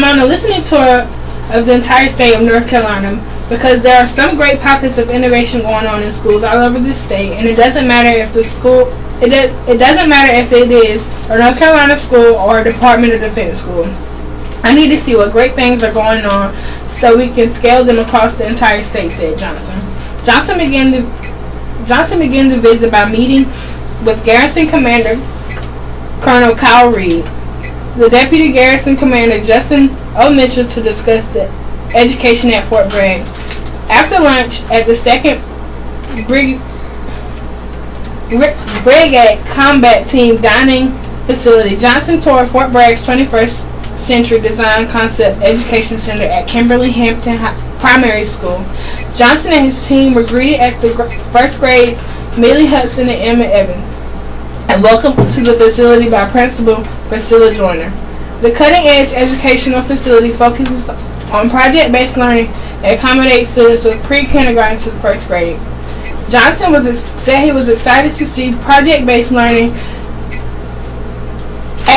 Speaker 2: on a listening tour of the entire state of North Carolina because there are some great pockets of innovation going on in schools all over the state, and it doesn't matter if the school it doesn't matter if it is a North Carolina school or a Department of Defense school. I need to see what great things are going on so we can scale them across the entire state, said Johnson. Johnson began the visit by meeting with Garrison Commander Colonel Kyle Reed, the Deputy Garrison Commander Justin O. Mitchell, to discuss the education at Fort Bragg. After lunch at the 2nd Brigade Combat Team Dining Facility, Johnson toured Fort Bragg's 21st Century Design Concept Education Center at Kimberly Hampton Primary School. Johnson and his team were greeted at the first grades Millie Hudson and Emma Evans, and welcomed to the facility by Principal Priscilla Joyner. The cutting-edge educational facility focuses on project-based learning and accommodates students with pre-kindergarten to the first grade. Johnson said he was excited to see project-based learning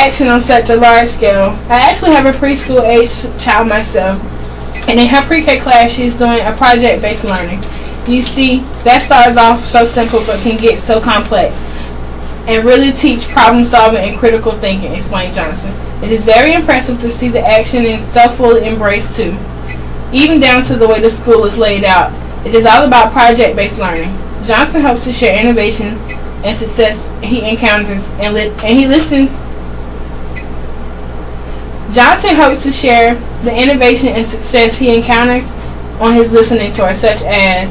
Speaker 2: action on such a large scale. I actually have a preschool age child myself, and in her pre-K class she's doing a project-based learning. You see, that starts off so simple but can get so complex and really teach problem solving and critical thinking, explained Johnson. It is very impressive to see the action and so fully embraced too, even down to the way the school is laid out. It is all about project-based learning. Johnson hopes to share innovation and success he encounters and he listens. Johnson hopes to share the innovation and success he encounters on his listening tour, such as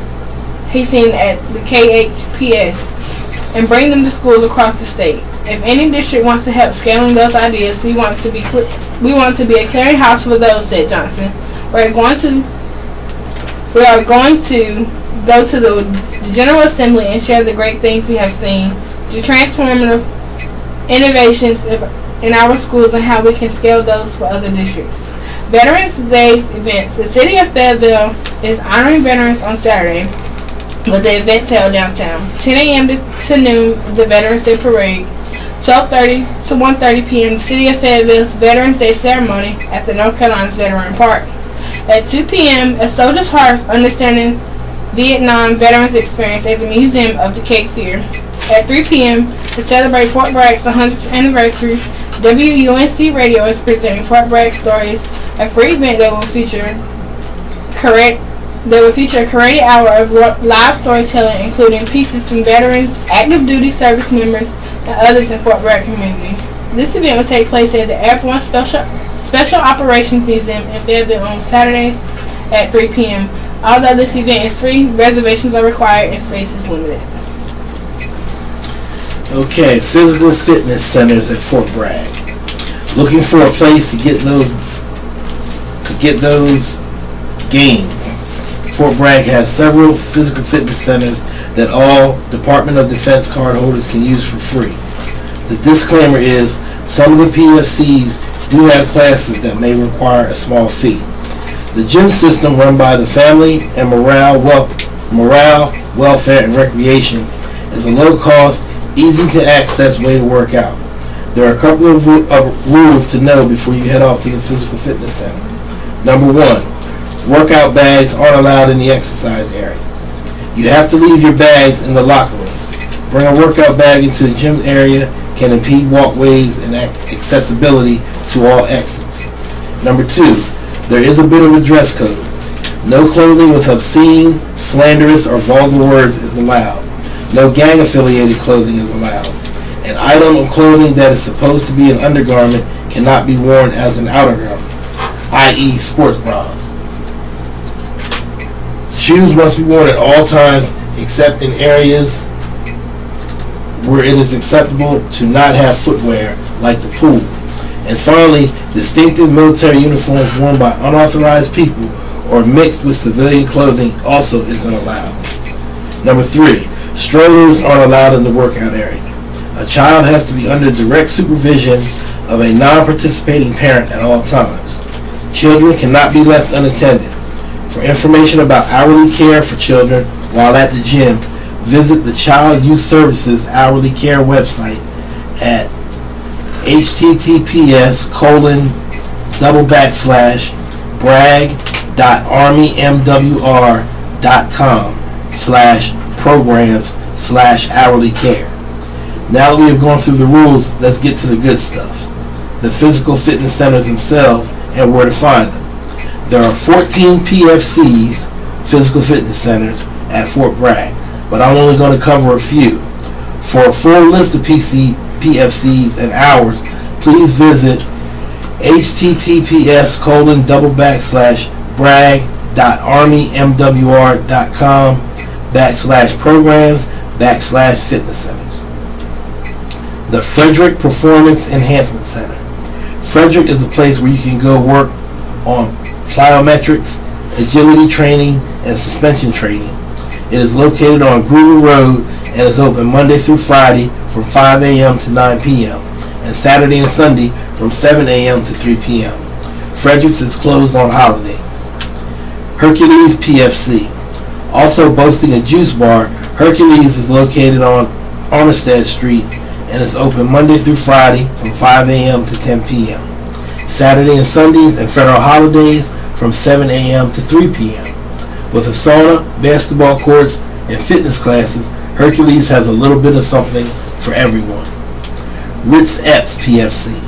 Speaker 2: he's seen at the KHPS, and bring them to schools across the state. If any district wants to help scaling those ideas, we want to be a clearinghouse for those, said Johnson. We are going to go to the General Assembly and share the great things we have seen, the transformative innovations in our schools, and how we can scale those for other districts. Veterans Day's events. The city of Fayetteville is honoring veterans on Saturday with the events held downtown. 10 a.m. to noon, the Veterans Day Parade. 12:30 to 1:30 p.m., the City of Fayetteville's Veterans Day Ceremony at the North Carolina's Veteran Park. At 2 p.m., a Soldier's Hearth Understanding Vietnam Veterans Experience at the Museum of the Cape Fear. At 3 p.m., to celebrate Fort Bragg's 100th anniversary, WUNC Radio is presenting Fort Bragg Stories, a free event that will feature a karate hour of live storytelling, including pieces from veterans, active duty service members, and others in Fort Bragg community. This event will take place at the Airborne Special Operations Museum in Fayetteville on Saturday at 3 p.m. Although this event is free, reservations are required and space is limited.
Speaker 1: Okay, physical fitness centers at Fort Bragg. Looking for a place to get those gains. Fort Bragg has several physical fitness centers that all Department of Defense card holders can use for free. The disclaimer is some of the PFCs do have classes that may require a small fee. The gym system run by the Family and Morale, Welfare, and Recreation is a low-cost, easy-to-access way to work out. There are a couple of rules to know before you head off to the physical fitness center. Number 1, workout bags aren't allowed in the exercise areas. You have to leave your bags in the locker room. Bring a workout bag into the gym area can impede walkways and accessibility to all exits. Number 2, there is a bit of a dress code. No clothing with obscene, slanderous, or vulgar words is allowed. No gang-affiliated clothing is allowed. An item of clothing that is supposed to be an undergarment cannot be worn as an outer garment, i.e. sports bras. Shoes must be worn at all times except in areas where it is acceptable to not have footwear, like the pool. And finally, distinctive military uniforms worn by unauthorized people or mixed with civilian clothing also isn't allowed. Number 3, strollers aren't allowed in the workout area. A child has to be under direct supervision of a non-participating parent at all times. Children cannot be left unattended. For information about hourly care for children while at the gym, visit the Child Youth Services Hourly Care website at https://brag.armymwr.com/programs/hourly care. Now that we have gone through the rules, let's get to the good stuff. The physical fitness centers themselves and where to find them. There are 14 PFCs, physical fitness centers, at Fort Bragg, but I'm only going to cover a few. For a full list of PFCs and hours, please visit https://brag.armymwr.com/programs/fitness centers. The Frederick Performance Enhancement Center. Frederick is a place where you can go work on plyometrics, agility training, and suspension training. It is located on Gruber Road and is open Monday through Friday from 5 a.m. to 9 p.m. and Saturday and Sunday from 7 a.m. to 3 p.m. Frederick's is closed on holidays. Hercules PFC. Also boasting a juice bar, Hercules is located on Armistead Street and is open Monday through Friday from 5 a.m. to 10 p.m. Saturday and Sundays and federal holidays from 7 a.m. to 3 p.m. With a sauna, basketball courts, and fitness classes, Hercules has a little bit of something for everyone. Ritz-Epps PFC.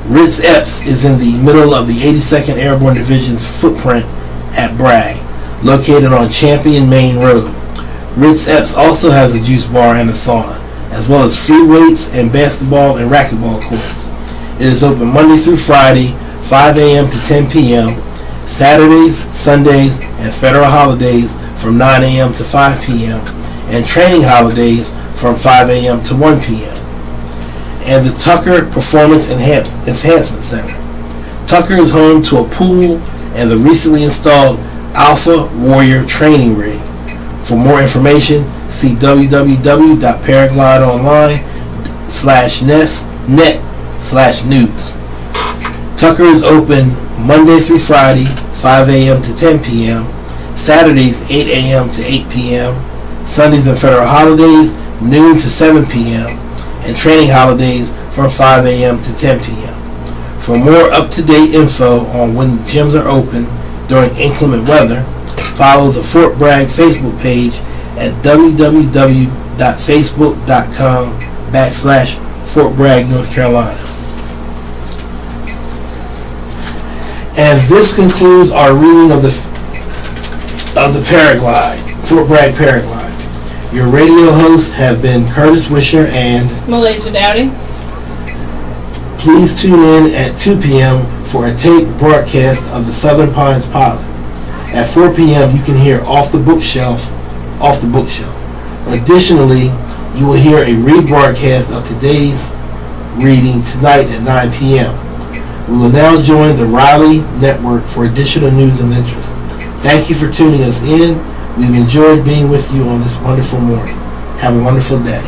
Speaker 1: Ritz-Epps is in the middle of the 82nd Airborne Division's footprint at Bragg, located on Champion Main Road. Ritz-Epps also has a juice bar and a sauna, as well as free weights and basketball and racquetball courts. It is open Monday through Friday, 5 a.m. to 10 p.m., Saturdays, Sundays, and federal holidays from 9 a.m. to 5 p.m., and training holidays from 5 a.m. to 1 p.m. And the Tucker Performance Enhancement Center. Tucker is home to a pool and the recently installed Alpha Warrior training rig. For more information, see www.paraglideronline.net/news. Tucker is open Monday through Friday, 5 a.m. to 10 p.m., Saturdays, 8 a.m. to 8 p.m., Sundays and federal holidays, noon to 7 p.m., and training holidays from 5 a.m. to 10 p.m. For more up-to-date info on when the gyms are open during inclement weather, follow the Fort Bragg Facebook page at www.facebook.com/Fort Bragg, North Carolina. And this concludes our reading of the Fort Bragg Paraglide. Your radio hosts have been Curtis Wisher and
Speaker 2: Malaysia Dowdy.
Speaker 1: Please tune in at 2 p.m. for a taped broadcast of the Southern Pines pilot. At 4 p.m. you can hear Off the Bookshelf. Additionally, you will hear a rebroadcast of today's reading tonight at 9 p.m. We will now join the Riley Network for additional news and interest. Thank you for tuning us in. We've enjoyed being with you on this wonderful morning. Have a wonderful day.